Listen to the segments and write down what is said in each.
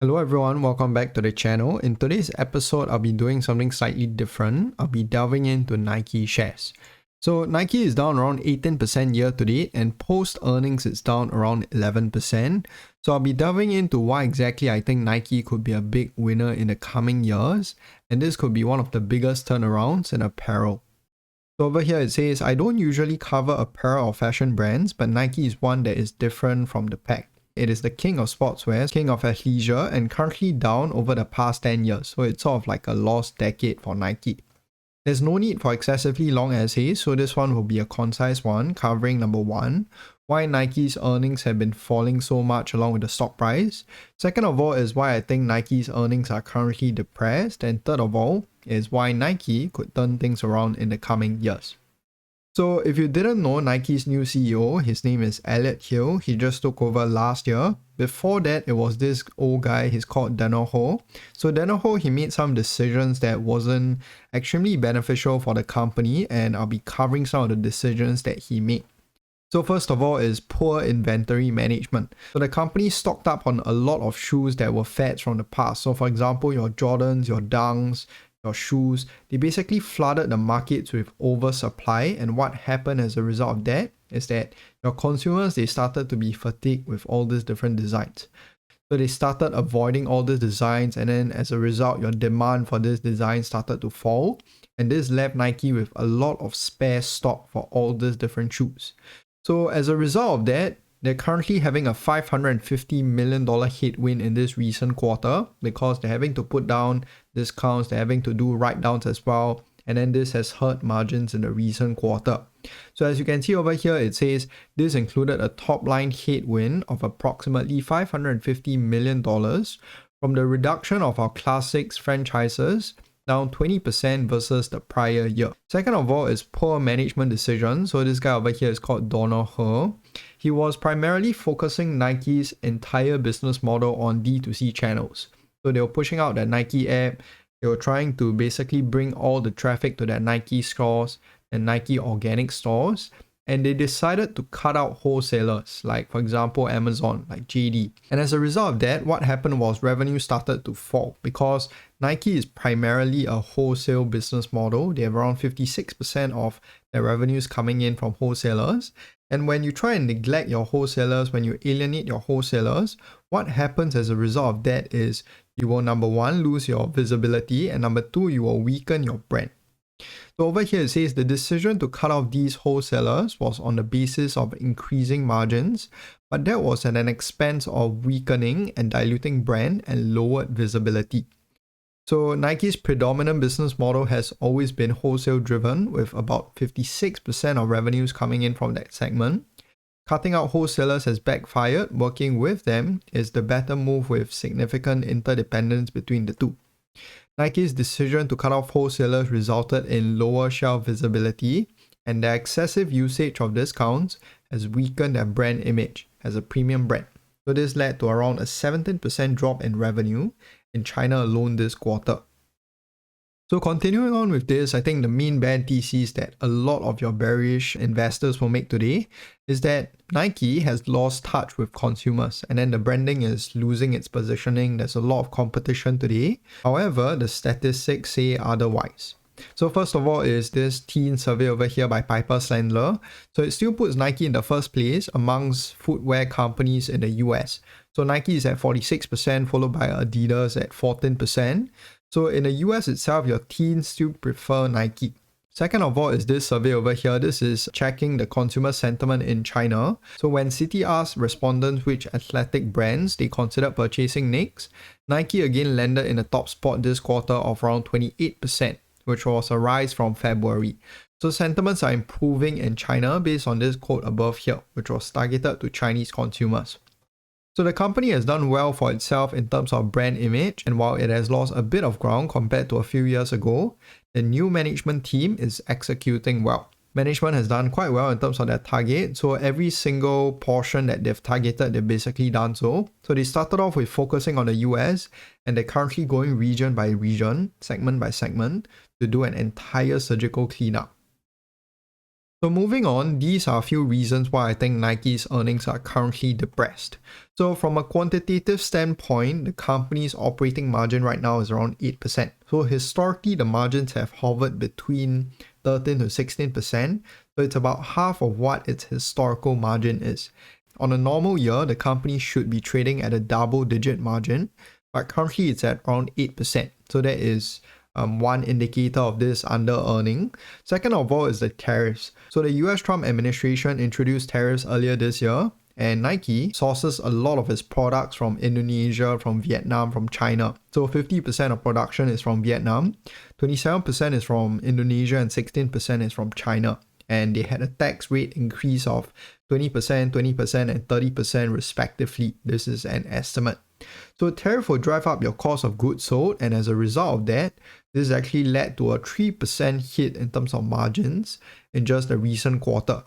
Hello everyone, welcome back to the channel. In today's episode, I'll be doing something slightly different. I'll be delving into Nike shares. So Nike is down around 18% year to date, and post earnings it's down around 11%. So I'll be delving into why exactly I think Nike could be a big winner in the coming years, and this could be one of the biggest turnarounds in apparel. So over here it says, I don't usually cover apparel or fashion brands, but Nike is one that is different from the pack. It is the king of sportswear, king of athleisure, and currently down over the past 10 years. So it's sort of like a lost decade for Nike. There's no need for excessively long essays, so this one will be a concise one covering number 1, why Nike's earnings have been falling so much along with the stock price. Second of all is why I think Nike's earnings are currently depressed. And third of all is why Nike could turn things around in the coming years. So if you didn't know Nike's new CEO, his name is Elliot Hill. He just took over last year. Before that, it was this old guy, he's called Danaher. So Danaher, he made some decisions that wasn't extremely beneficial for the company, and I'll be covering some of the decisions that he made. So first of all is poor inventory management. So the company stocked up on a lot of shoes that were fads from the past. So for example, your Jordans, your Dunks, your shoes, they basically flooded the markets with oversupply, and what happened as a result of that is that your consumers, they started to be fatigued with all these different designs. So they started avoiding all these designs, and then as a result, your demand for this design started to fall, and this left Nike with a lot of spare stock for all these different shoes. So as a result of that, they're currently having a $550 million headwind in this recent quarter because they're having to put down discounts, they're having to do write-downs as well, and then this has hurt margins in the recent quarter. So as you can see over here, it says this included a top-line headwind of approximately $550 million from the reduction of our classics franchises, down 20% versus the prior year. Second of all is poor management decisions. So this guy over here is called Danaher. He was primarily focusing Nike's entire business model on D2C channels. So they were pushing out that Nike app. They were trying to basically bring all the traffic to their Nike stores and Nike organic stores. And they decided to cut out wholesalers, like for example Amazon, like JD. And as a result of that, what happened was revenue started to fall because Nike is primarily a wholesale business model. They have around 56% of their revenues coming in from wholesalers. And when you try and neglect your wholesalers, when you alienate your wholesalers, what happens as a result of that is you will, number 1, lose your visibility, and number 2, you will weaken your brand. So over here it says the decision to cut off these wholesalers was on the basis of increasing margins, but that was at an expense of weakening and diluting brand and lowered visibility. So Nike's predominant business model has always been wholesale driven, with about 56% of revenues coming in from that segment. Cutting out wholesalers has backfired. Working with them is the better move with significant interdependence between the two. Nike's decision to cut off wholesalers resulted in lower shelf visibility, and their excessive usage of discounts has weakened their brand image as a premium brand. So this led to around a 17% drop in revenue in China alone this quarter. So continuing on with this, I think the main bad thesis that a lot of your bearish investors will make today is that Nike has lost touch with consumers, and then the branding is losing its positioning. There's a lot of competition today. However, the statistics say otherwise. So first of all is this teen survey over here by Piper Sandler. So it still puts Nike in the first place amongst footwear companies in the US. So Nike is at 46%, followed by Adidas at 14%. So in the US itself, your teens still prefer Nike. Second of all is this survey over here. This is checking the consumer sentiment in China. So when Citi asked respondents which athletic brands they considered purchasing next, Nike again landed in the top spot this quarter of around 28%, which was a rise from February. So sentiments are improving in China based on this quote above here, which was targeted to Chinese consumers. So the company has done well for itself in terms of brand image, and while it has lost a bit of ground compared to a few years ago, the new management team is executing well. Management has done quite well in terms of their target, so every single portion that they've targeted, they've basically done so. So they started off with focusing on the US, and they're currently going region by region, segment by segment, to do an entire surgical cleanup. So moving on, these are a few reasons why I think Nike's earnings are currently depressed. So from a quantitative standpoint, the company's operating margin right now is around 8%. So historically, the margins have hovered between 13 to 16%. So it's about half of what its historical margin is. On a normal year, the company should be trading at a double-digit margin, but currently it's at around 8%. So that is one indicator of this under earning. Second of all is the tariffs. So the US Trump administration introduced tariffs earlier this year, and Nike sources a lot of its products from Indonesia, from Vietnam, from China. So 50% of production is from Vietnam, 27% is from Indonesia, and 16% is from China. And they had a tax rate increase of 20%, 20%, and 30% respectively. This is an estimate. So tariff will drive up your cost of goods sold, and as a result of that, this actually led to a 3% hit in terms of margins in just the recent quarter.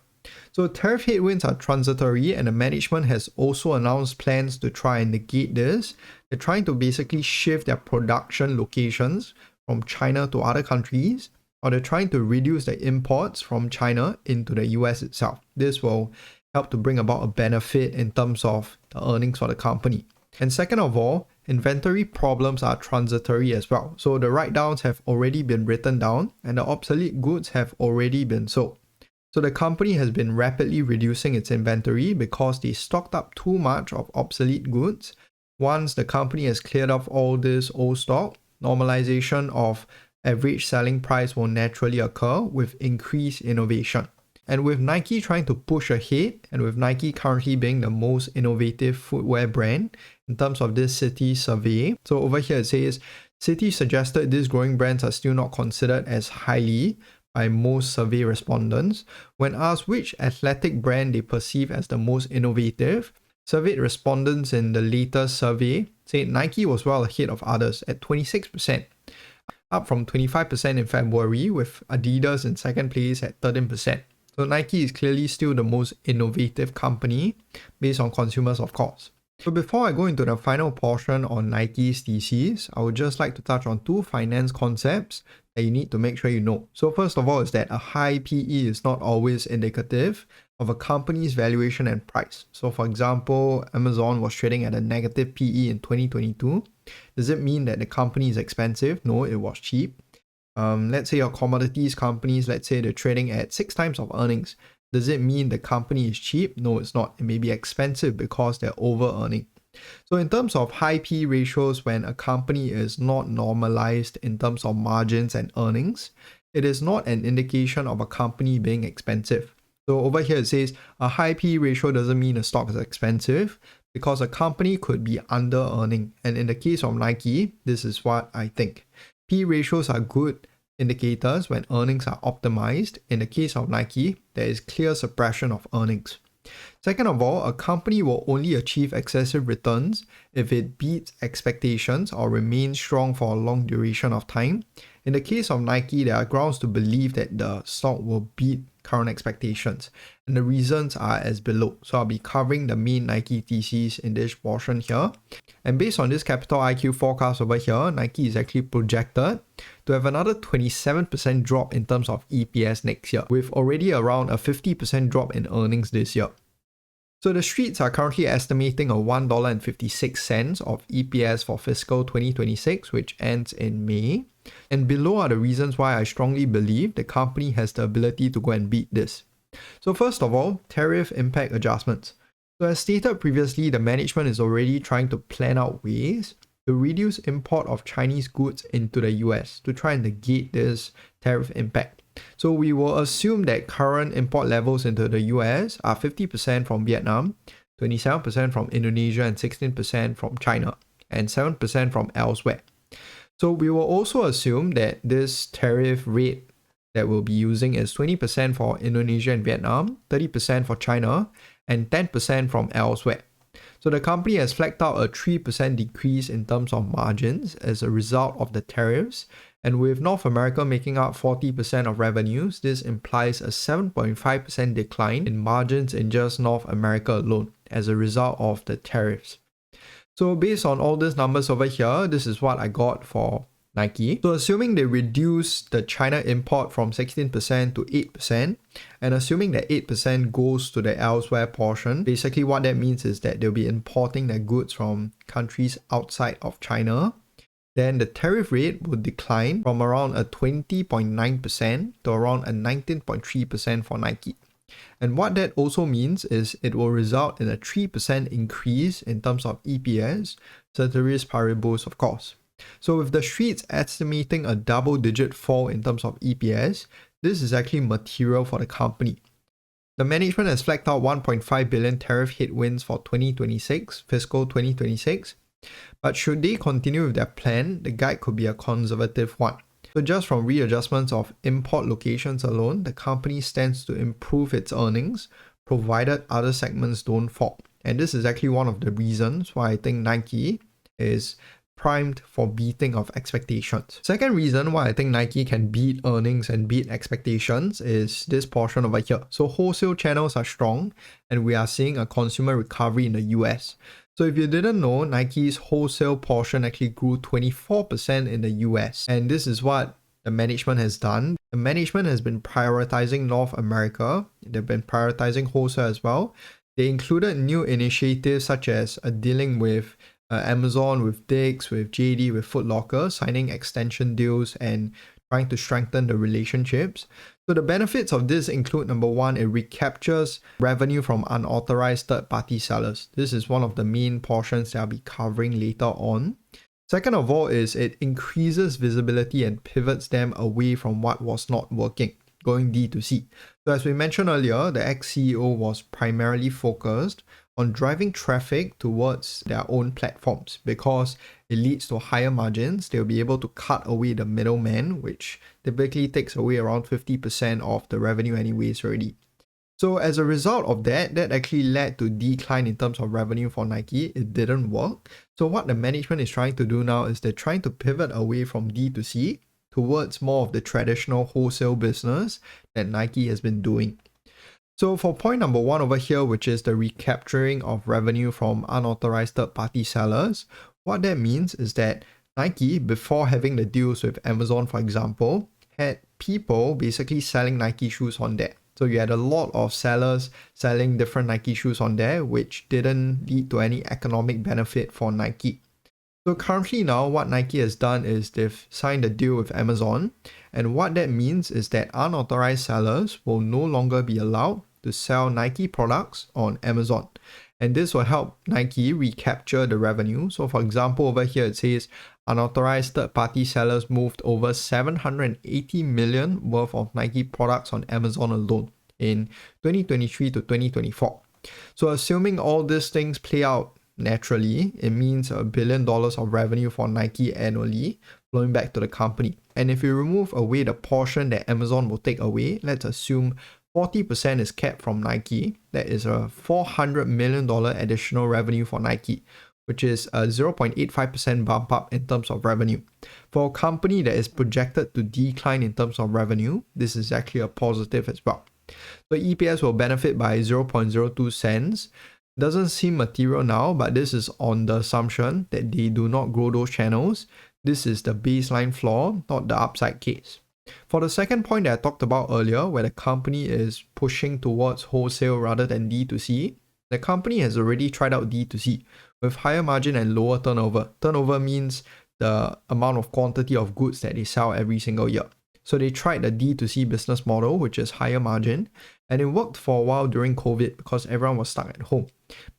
So tariff headwinds are transitory, and the management has also announced plans to try and negate this. They're trying to basically shift their production locations from China to other countries, or they're trying to reduce the imports from China into the US itself. This will help to bring about a benefit in terms of the earnings for the company. And second of all, inventory problems are transitory as well. So the write-downs have already been written down and the obsolete goods have already been sold. So the company has been rapidly reducing its inventory because they stocked up too much of obsolete goods. Once the company has cleared off all this old stock, normalization of average selling price will naturally occur with increased innovation. And with Nike trying to push ahead, and with Nike currently being the most innovative footwear brand in terms of this Citi survey. So over here it says, Citi suggested these growing brands are still not considered as highly by most survey respondents. When asked which athletic brand they perceive as the most innovative, surveyed respondents in the latest survey said Nike was well ahead of others at 26%, up from 25% in February, with Adidas in second place at 13%. So Nike is clearly still the most innovative company based on consumers, of course. So before I go into the final portion on Nike's thesis, I would just like to touch on two finance concepts that you need to make sure you know. So first of all is that a high PE is not always indicative of a company's valuation and price. So for example, Amazon was trading at a negative PE in 2022. Does it mean that the company is expensive? No, it was cheap. Let's say your commodities companies, let's say they're trading at 6 times of earnings. Does it mean the company is cheap? No, it's not. It may be expensive because they're over earning. So in terms of high P ratios, when a company is not normalized in terms of margins and earnings, it is not an indication of a company being expensive. So over here it says a high P ratio doesn't mean a stock is expensive, because a company could be under earning. And in the case of Nike, this is what I think. P ratios are good indicators when earnings are optimized. In the case of Nike, there is clear suppression of earnings. Second of all, a company will only achieve excessive returns if it beats expectations or remains strong for a long duration of time. In the case of Nike, there are grounds to believe that the stock will beat current expectations, and the reasons are as below. So I'll be covering the main Nike theses in this portion here. And based on this Capital IQ forecast over here, Nike is actually projected to have another 27% drop in terms of EPS next year, with already around a 50% drop in earnings this year. So the streets are currently estimating a $1.56 of EPS for fiscal 2026, which ends in May. And below are the reasons why I strongly believe the company has the ability to go and beat this. So first of all, tariff impact adjustments. So as stated previously, the management is already trying to plan out ways to reduce import of Chinese goods into the US to try and negate this tariff impact. So we will assume that current import levels into the US are 50% from Vietnam, 27% from Indonesia, and 16% from China, and 7% from elsewhere. So we will also assume that this tariff rate that we'll be using is 20% for Indonesia and Vietnam, 30% for China, and 10% from elsewhere. So the company has flagged out a 3% decrease in terms of margins as a result of the tariffs. And with North America making up 40% of revenues, this implies a 7.5% decline in margins in just North America alone as a result of the tariffs. So based on all these numbers over here, this is what I got for Nike. So assuming they reduce the China import from 16% to 8%, and assuming that 8% goes to the elsewhere portion, basically what that means is that they'll be importing their goods from countries outside of China, then the tariff rate will decline from around a 20.9% to around a 19.3% for Nike. And what that also means is it will result in a 3% increase in terms of EPS, ceteris paribus of course. So with the streets estimating a double-digit fall in terms of EPS, this is actually material for the company. The management has flagged out 1.5 billion tariff headwinds for 2026, fiscal 2026. But should they continue with their plan, the guide could be a conservative one. So just from readjustments of import locations alone, the company stands to improve its earnings, provided other segments don't fall. And this is actually one of the reasons why I think Nike is primed for beating of expectations. Second reason why I think Nike can beat earnings and beat expectations is this portion over here. So wholesale channels are strong and we are seeing a consumer recovery in the US. So if you didn't know, Nike's wholesale portion actually grew 24% in the US. And this is what the management has done. The management has been prioritizing North America. They've been prioritizing wholesale as well. They included new initiatives such as dealing with Amazon, with Dick's, with JD, with Foot Locker, signing extension deals and trying to strengthen the relationships. So the benefits of this include, number one, it recaptures revenue from unauthorized third-party sellers. This is one of the main portions that I'll be covering later on. Second of all is it increases visibility and pivots them away from what was not working, going D2C. So as we mentioned earlier, the ex-CEO was primarily focused on driving traffic towards their own platforms because it leads to higher margins. They'll be able to cut away the middleman, which typically takes away around 50% of the revenue anyways already. So as a result of that actually led to decline in terms of revenue for Nike. It didn't work. So what the management is trying to do now is they're trying to pivot away from D2C towards more of the traditional wholesale business that Nike has been doing. So for point number one over here, which is the recapturing of revenue from unauthorized third-party sellers, what that means is that Nike, before having the deals with Amazon, for example, had people basically selling Nike shoes on there. So you had a lot of sellers selling different Nike shoes on there, which didn't lead to any economic benefit for Nike. So currently now what Nike has done is they've signed a deal with Amazon, and what that means is that unauthorized sellers will no longer be allowed to sell Nike products on Amazon. And this will help Nike recapture the revenue. So for example, over here it says unauthorized third-party sellers moved over 780 million worth of Nike products on Amazon alone in 2023 to 2024. So assuming all these things play out naturally, it means $1 billion of revenue for Nike annually flowing back to the company. And if you remove away the portion that Amazon will take away, let's assume 40% is kept from Nike. That is a $400 million additional revenue for Nike, which is a 0.85% bump up in terms of revenue. For a company that is projected to decline in terms of revenue, this is actually a positive as well. So EPS will benefit by 0.02 cents. Doesn't seem material now, but this is on the assumption that they do not grow those channels. This is the baseline flaw, not the upside case. For the second point that I talked about earlier, where the company is pushing towards wholesale rather than D2C, the company has already tried out D2C with higher margin and lower turnover. Turnover means the amount of quantity of goods that they sell every single year. So they tried the D2C business model, which is higher margin, and it worked for a while during COVID because everyone was stuck at home.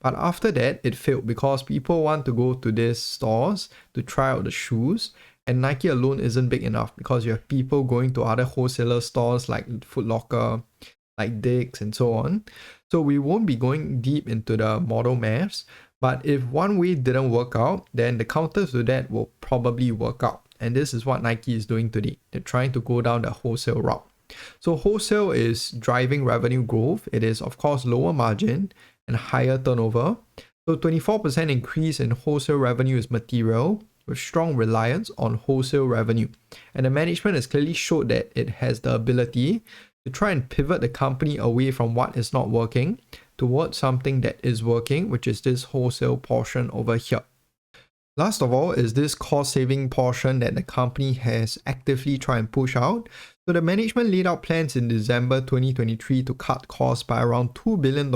But after that, it failed because people want to go to these stores to try out the shoes, and Nike alone isn't big enough because you have people going to other wholesaler stores like Foot Locker, like Dick's, and so on. So we won't be going deep into the model maths, but if one way didn't work out, then the counter to that will probably work out. And this is what Nike is doing today. They're trying to go down the wholesale route. So wholesale is driving revenue growth. It is, of course, lower margin and higher turnover. So 24% increase in wholesale revenue is material with strong reliance on wholesale revenue. And the management has clearly showed that it has the ability to try and pivot the company away from what is not working towards something that is working, which is this wholesale portion over here. Last of all is this cost saving portion that the company has actively tried and push out. So the management laid out plans in December 2023 to cut costs by around $2 billion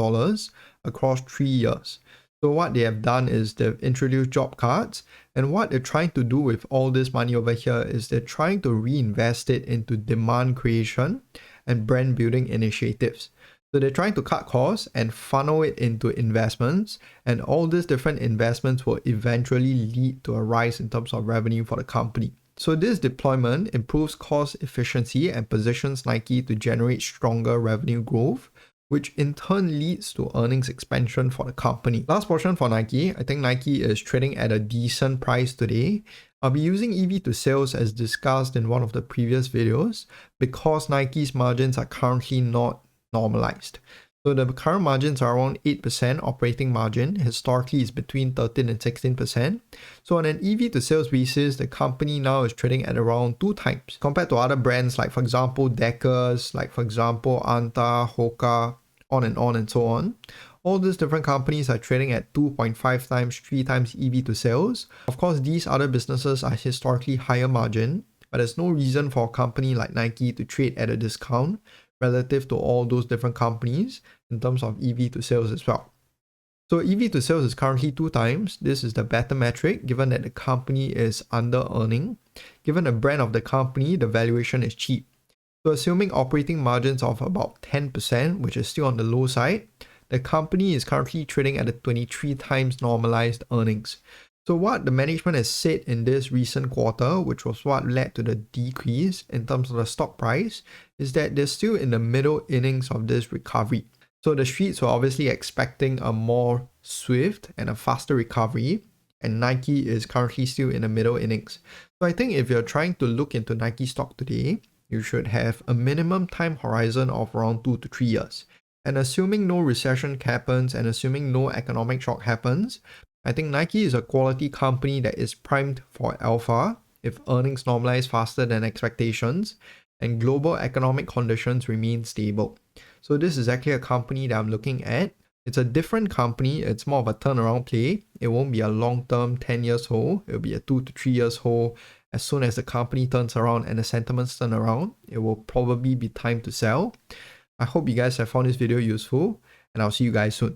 across 3 years. So what they have done is they've introduced job cards, and what they're trying to do with all this money over here is they're trying to reinvest it into demand creation and brand building initiatives. So they're trying to cut costs and funnel it into investments, and all these different investments will eventually lead to a rise in terms of revenue for the company. So this deployment improves cost efficiency and positions Nike to generate stronger revenue growth, which in turn leads to earnings expansion for the company. Last portion for Nike, I think Nike is trading at a decent price today. I'll be using EV to sales as discussed in one of the previous videos because Nike's margins are currently not normalized. So the current margins are around 8% operating margin. Historically, it's between 13 and 16%. So on an EV to sales basis, the company now is trading at around 2 times compared to other brands like, for example, Deckers, like for example, Anta, Hoka, on and so on. All these different companies are trading at 2.5 times, 3 times EV to sales. Of course, these other businesses are historically higher margin, but there's no reason for a company like Nike to trade at a discount relative to all those different companies in terms of EV to sales as well. So EV to sales is currently 2 times. This is the better metric given that the company is under earning. Given the brand of the company, the valuation is cheap. So assuming operating margins of about 10%, which is still on the low side, the company is currently trading at a 23 times normalized earnings. So what the management has said in this recent quarter, which was what led to the decrease in terms of the stock price, is that they're still in the middle innings of this recovery. So the streets were obviously expecting a more swift and a faster recovery, and Nike is currently still in the middle innings. So I think if you're trying to look into Nike stock today, you should have a minimum time horizon of around 2 to 3 years. And assuming no recession happens and assuming no economic shock happens, I think Nike is a quality company that is primed for alpha if earnings normalize faster than expectations and global economic conditions remain stable. So this is actually a company that I'm looking at. It's a different company. It's more of a turnaround play. It won't be a long-term 10 years hold. It'll be a 2 to 3 years hold. As soon as the company turns around and the sentiments turn around, it will probably be time to sell. I hope you guys have found this video useful, and I'll see you guys soon.